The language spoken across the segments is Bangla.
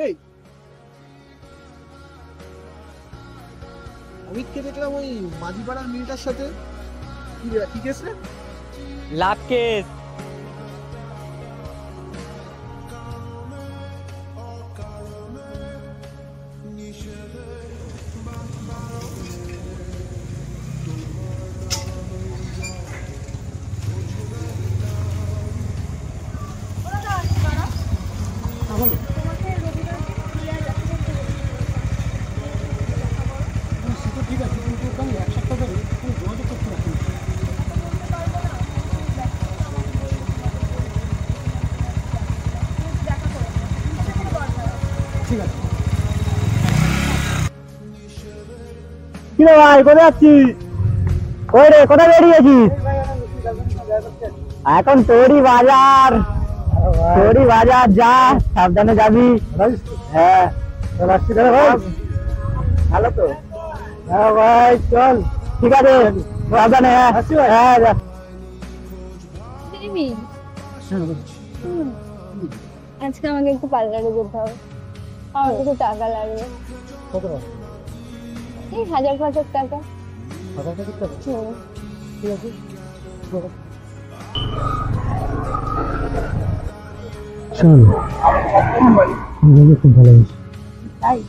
এই অমিতকে দেখলাম ওই মাঝিপাড়ার মেয়েটার সাথে। কি কেস রে? লাভ কেস। ঠিক আছে, কিন্তু আমি এক সপ্তাহ ধরে কোনো যোগাযোগ করতে পারছি না। ঠিক আছে। কি রে ভাই, কোথায় যাচ্ছিস? কই রে, কোথায় বেরিয়েছিস? এখন তোরই বাজার, তোরই বাজার, যা সাবধানে যাবি। হ্যাঁ ভালো তো। হ্যাঁ ভাই চল, ঠিক আছে সাবধানে। হ্যাঁ যা। আজকে আমাকে একটু পার্লারে যেতে হবে, আমার কিছু টাকা লাগবে। কত টাকা? এই 1000-500 টাকা। ঠিক আছে। চল, আমি খুব ভালোবাসি। তাই?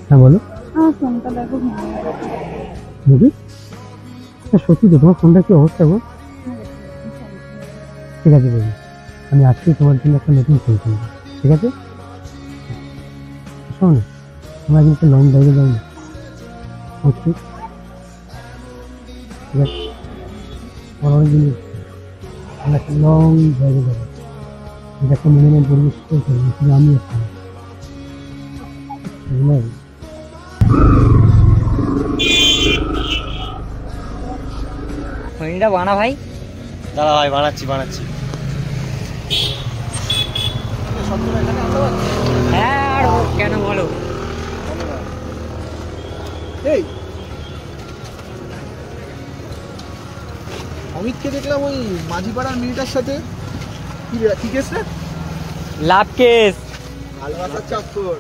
হ্যাঁ বলো। আমার ফোনটা দেখো। বুঝি সত্যি তো, তোমার ফোনটা কি অবস্থা গো? ঠিক আছে বলি, আমি আজকেই তোমার জন্য একটা নতুন ফোন কিনবো, ঠিক আছে? শোন, আমরা কিন্তু লং ড্রাইভে যাই না, ঠিক আছে? আমার অনেক জিনিস, আমরা একটা লং ড্রাইভে যাবো, এটা একটা মিনিমাম পরিবেশ করবো, শুধু আমি একটা খনিটা বানা ভাই। দাঁড়া ভাই, বানাচ্ছি। হ্যাঁ, আর কেন বলো? এই অমিতকে দেখলাম ওই মাঝিপাড়ার মেয়েটার সাথে। কি কেস রে? লাভ কেস। ভালোবাসার চক্কর।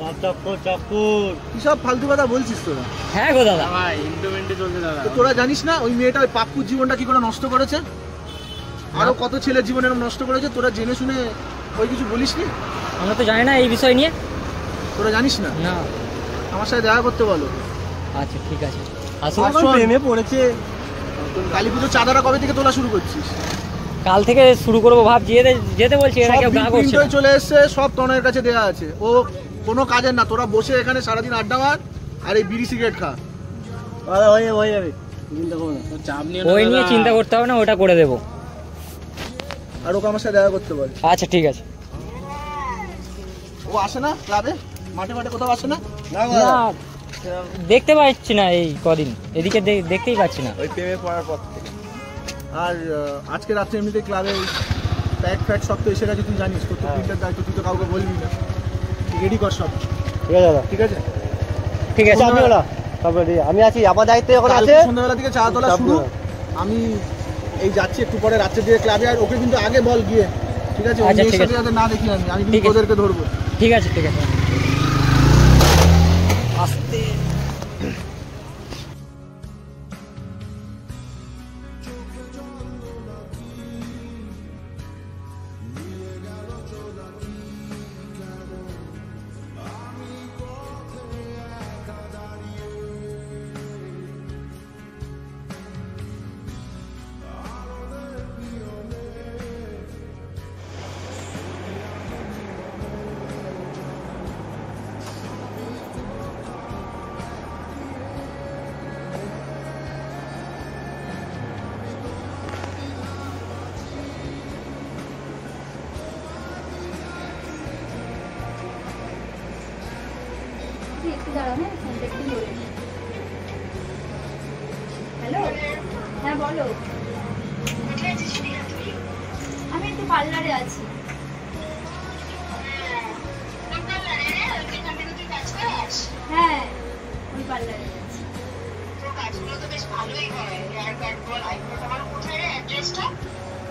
চক্কর। কি সব ফালতু কথা বলছিস তোরা? হ্যাঁ গো দাদা। ভাই ইমপ্লিমেন্টে চলছে দাদা। তো তোরা জানিস না ওই মেয়েটা ওই পাপ্পুর জীবনটা কি করে নষ্ট করেছে? আরো কত ছেলের জীবন এরকম নষ্ট করেছে, তোরা জেনে শুনে ওই কিছু বলিস নি? আমরা তো জানি না এই বিষয় নিয়ে। তোরা জানিস না? না। আমার সাথে দেখা করতে বলো। আচ্ছা ঠিক আছে, আসুন। আসুন। প্রেমে পড়েছে। কালী পুজোর চাঁদাটা কবে থেকে তোলা শুরু করছিস? কাল থেকে শুরু করবো ভাবছি, যেতে বলছি, এরা কেউ গা করছে না। চলে এসছে, সব টনের কাছে দেয়া আছে। ও কোনো কাজের না, তোরা বসে এখানে সারাদিন আড্ডা মার আর এই বিড়ি সিগারেট খা। হয়ে যাবে, চিন্তা করো না, চাপ নিয়ে ওই নিয়ে চিন্তা করতে হবে না, ওটা করে দেবো। আর ওকে আমার সাথে দেখা করতে বল। আচ্ছা ঠিক আছে। ও আসে না ক্লাবে, মাঠে কোথাও আসে না? না, দেখতে পাচ্ছি না এই কদিন, এদিকে দেখতেই পাচ্ছি না। ওই প্রেমে পড়ার পর থেকে। আর আজকে রাত্রে এমনিতে ক্লাবে প্যাট সব তো এসে গেছে, তুই জানিস। তোর তো প্রিন্টার দায়িত্ব, তুই তো কাউকে বলবি না। রেডি কর সব। ঠিক আছে দাদা, ঠিক আছে। ঠিক আছে। আমি আছি, আমার দায়িত্ব এখন আছে। সন্ধ্যাবেলা থেকে চা তোলা শুরু। আমি এই যাচ্ছি একটু পরে রাত্রে দিয়ে ক্লাবে, আর ওকে কিন্তু আগে বল গিয়ে, ঠিক আছে? আচ্ছা, ওর ঠিক সাথে আছে। যাতে না দেখি আমি কিন্তু ওদেরকে ধরবো। ঠিক আছে ঠিক আছে। আস্তে। হ্যালো, হ্যাঁ বলো। আমি একটু পার্লারে আছি। হ্যাঁ, ওই পার্লারে আছি।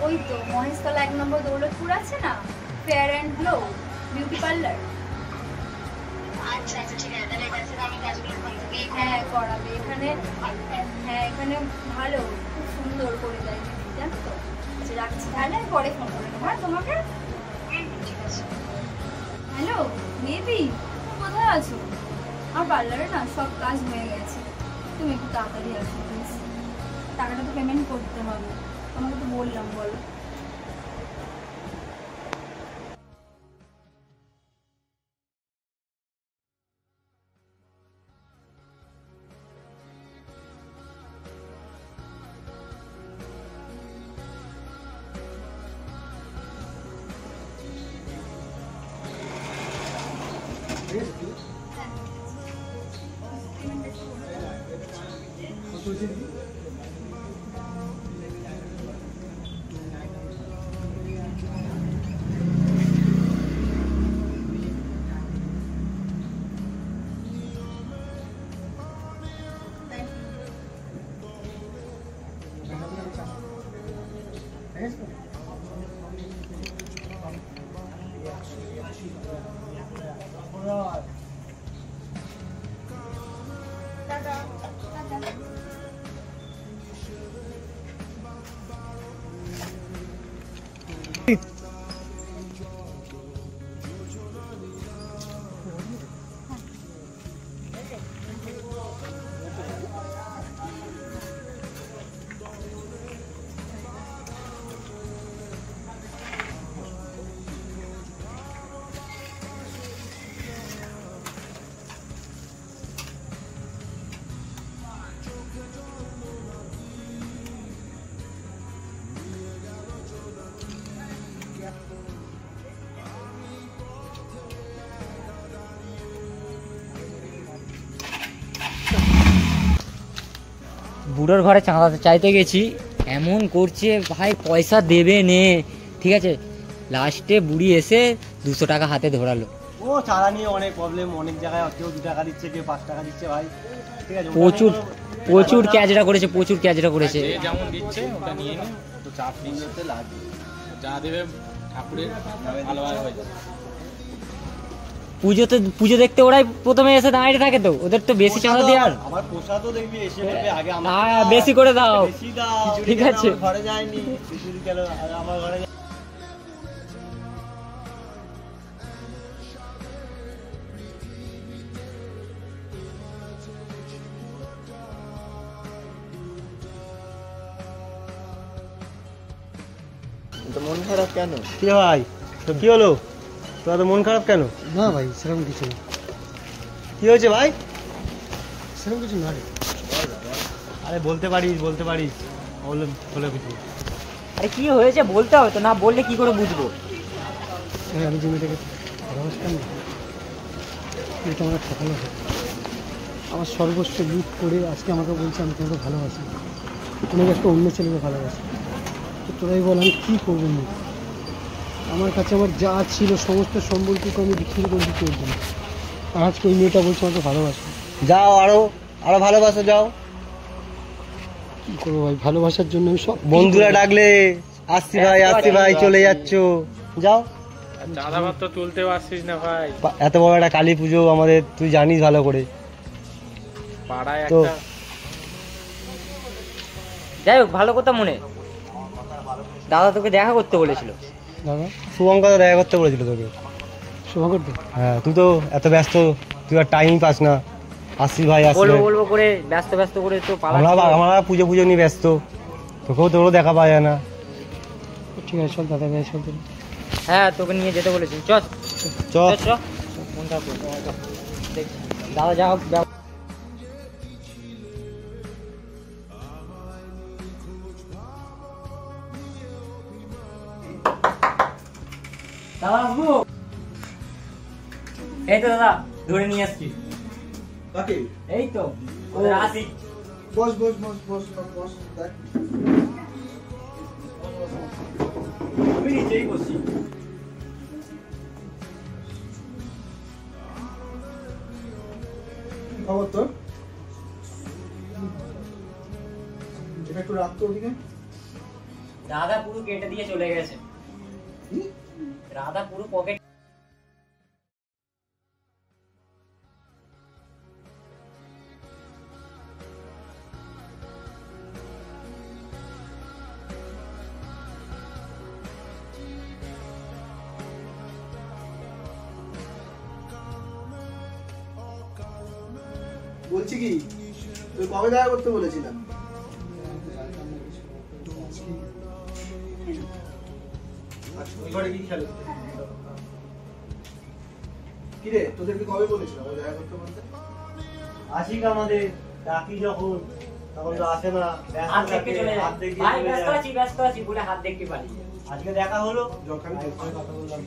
ওই তো মহেশতলা 1 নম্বর দৌলতপুর আছে না, fair and glow beauty parlour. আচ্ছা আচ্ছা ঠিক আছে, তাহলে এখান থেকে আমি কাজগুলো ওখান থেকেই হ্যাঁ করাবে এখানে। হ্যাঁ এখানে ভালো, খুব সুন্দর করে দেয় দিদি, জানো তো। আচ্ছা রাখছি তাহলে, আমি পরে ফোন করে নেবো। হ্যাঁ তোমাকে। ঠিক আছে। হ্যালো বেবি, কোথায় আছো? আমার পার্লারে না সব কাজ হয়ে গেছে, তুমি একটু তাড়াতাড়ি আসো প্লিজ। টাকাটা তো পেমেন্ট করতে হবে, তোমাকে তো বললাম। বলো। বুড়োর ঘরে চাঁদা চাইতে গেছি, এমন করছে ভাই পয়সা দেবে নে, ঠিক আছে। লাস্টে বুড়ি এসে 200 টাকা হাতে ধরালো। ও চাঁদা নিয়ে অনেক প্রবলেম, অনেক জায়গায় কেউ 2 টাকা দিচ্ছে, কেউ 5 টাকা দিচ্ছে ভাই, ঠিক আছে। প্রচুর প্রচুর ক্যাচরা করেছে, প্রচুর ক্যাচরা করেছে। যে যেমন দিচ্ছে ওটা নিয়ে নে, তো চাপ নিতে লাগবে, যা দেবে ঠাকুরের ভালোভাবে হয়ে যাবে। পুজো দেখতে ওরাই প্রথমে এসে দাঁড়িয়ে থাকে, তো ওদের তো বেশি চাঁদা দেওয়ার। আমার পোষা তো দেখবি এসে বলবে আগে আমার হ্যাঁ বেশি করে দাও, বেশি দাও, ঠিক আছে। ঘরে যায়নি খিচুড়ি কেন আমার ঘরে যায়। তো মন খারাপ কেন? কি ভাই তো কি হলো, তোর তো মন খারাপ কেন? না ভাই সেরকম কিছু না, কি হয়েছে ভাই? সেরকম কিছু না রে। আরে বলতে পারিস বলে কিছু। আরে কি হয়েছে বলতে হবে তো, না বললে কি করে বুঝবো? ভাই আমি যে মেয়েটাকে ভালোবাসতাম না, এটা আমার ঠকালো হয়। আমার সর্বস্ব লুট করে আজকে আমাকে বলছে আমি তোমাকে ভালোবাসি, অনেক একটা অন্য ছেলেকে ভালোবাসি। তো তোরাই বল আমি কী করবো? না আমার কাছে আমার যা ছিল সমস্ত সম্বলটুকু আমি বিক্রি করে দিতে হতো। আর আজকে ওই মেয়েটা বলছে আমাকে ভালোবাসো। যাও আরো ভালোবাসো, যাও। কী করবো ভাই, ভালোবাসার জন্য আমি সব বন্ধুরা ডাকলে আসছি ভাই চলে যাচ্ছ, যাও। চাঁদা ভাত তো তুলতে পারছিস না ভাই, এত বড় একটা কালী পুজো আমাদের, তুই জানিস ভালো করে। পাড়ায় তো একটা যাই হোক, ভালো কথা মনে, দাদা তোকে দেখা করতে বলেছিল। দাদা শুভঙ্কর তো দেখা করতে বলেছিল তোকে। শোভাকর দে। হ্যাঁ তুই তো এত ব্যস্ত, তুই আর টাইম পাস না। আসছি ভাই আসছি। বলবো করে ব্যস্ত করে তো আমরা পুজো নিয়ে ব্যস্ত, তোরও দেখা পাওয়া যায় না। ঠিক আছে চল দাদা ভাই, চল। হ্যাঁ তোকে নিয়ে যেতে বলেছি, চল চ মন খারাপ করবি না, দেখ, দাদা যা হোক দাদা আসবো। এই তো দাদা ধরে নিয়ে আসছি। কাকে? এই তো ওদের আসি। বস দেখ আমি নিচেই বসি। খবর তোর? এটা একটু রাখ তো ওদিকে। রাধা পুরো কেটে দিয়ে চলে গেছে। রাধা পুরো পকেট বলছি কি, তুই কবে দেখা করতে বলেছিলাম? কিরে, তোদেরকে কবে বলেছিলাম ও দেখা করতে বলতে? আসিক আমাদের ডাকি যখন তখন তো আসে না, হাত দেখতে চলে যায়। হাত দেখতে ভাই চলে ব্যস্ত যায়। আছি বলে হাত দেখতে পারি। আজকে দেখা হলো, যখন ভাইয়ের সঙ্গে কথা বললাম,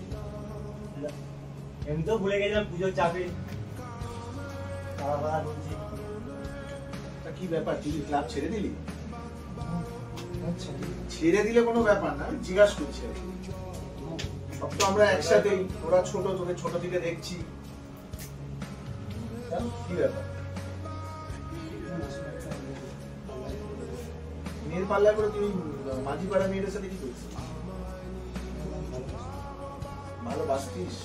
এমনিতেও ভুলে গেছিলাম পুজোর চাপে। তারা বলছি কি ব্যাপার, তুই ক্লাব ছেড়ে দিলি? ছেড়ে দিলে কোনো ব্যাপার না, আমি জিজ্ঞাসা করছি আর কি। সব তো আমরা একসাথেই, ওরা ছোট, তোকে ছোট থেকে দেখছি, কি ব্যাপার? মেয়ের পাল্লা করে তুই মাঝি পাড়া মেয়েদের সাথে কি করছিস? ভালোবাসতিস?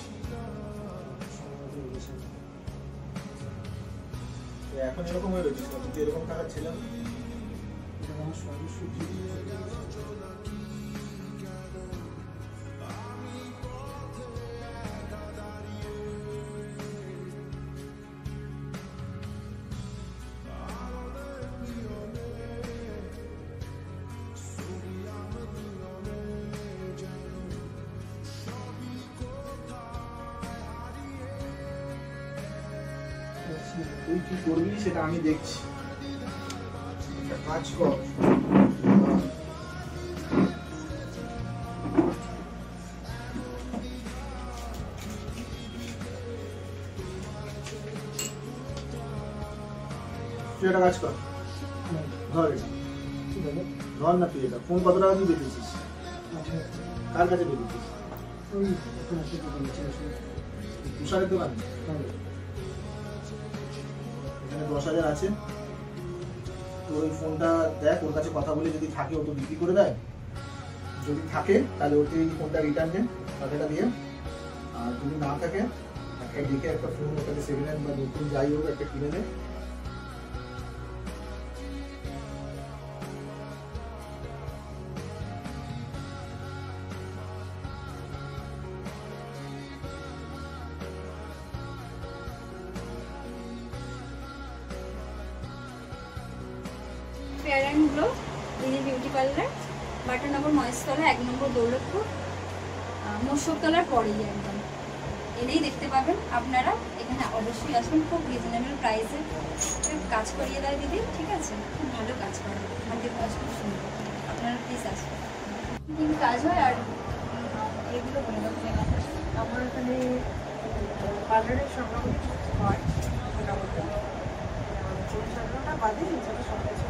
এখন এরকম হয়ে রয়েছিস, তুই এরকম থাকার ছিলাম। তুই কি করবি সেটা আমি দেখছি। একটা কাজ কর, তুই একটা কাজ কর, ধর এটা, ধর না তুই এটা। ফোন কত টাকা দিয়ে বেঁচেছিস? কার কাছে বেঁচেছিস? তুষারের দোকান? এখানে 10,000 আছে, তোর ওই ফোনটা দেখ, ওর কাছে কথা বলে যদি থাকে ও তো বিক্রি করে দেয়, যদি থাকে তাহলে ওকে এই ফোনটা রিটার্ন দেন টাকাটা দিয়ে। আর যদি না থাকে একটা দেখে একটা ফোন ওর কাছে সেকেন্ড হ্যান্ড বা নতুন যাই হোক একটা কিনে নে। ফেয়ার অ্যান্ড গ্লো দিদি বিউটি পার্লার, বাটানগর মহেশতলা 1 নম্বর দৌলতপুর, মোশকতলার পরেই একদম এলেই দেখতে পাবেন আপনারা। এখানে অবশ্যই আসবেন, খুব রিজনেবল প্রাইসে কাজ করিয়ে দেয় দিদি, ঠিক আছে? খুব ভালো কাজ করে, হাতের কাজ খুব সুন্দর, আপনারা প্লিজ আসবেন। কি কাজ হয় আর এগুলো বলে দেবেন। আমার এখানে পার্লারের সংগ্রাম হয় মোটামুটি, 24 বাদে এছাড়া সব কিছু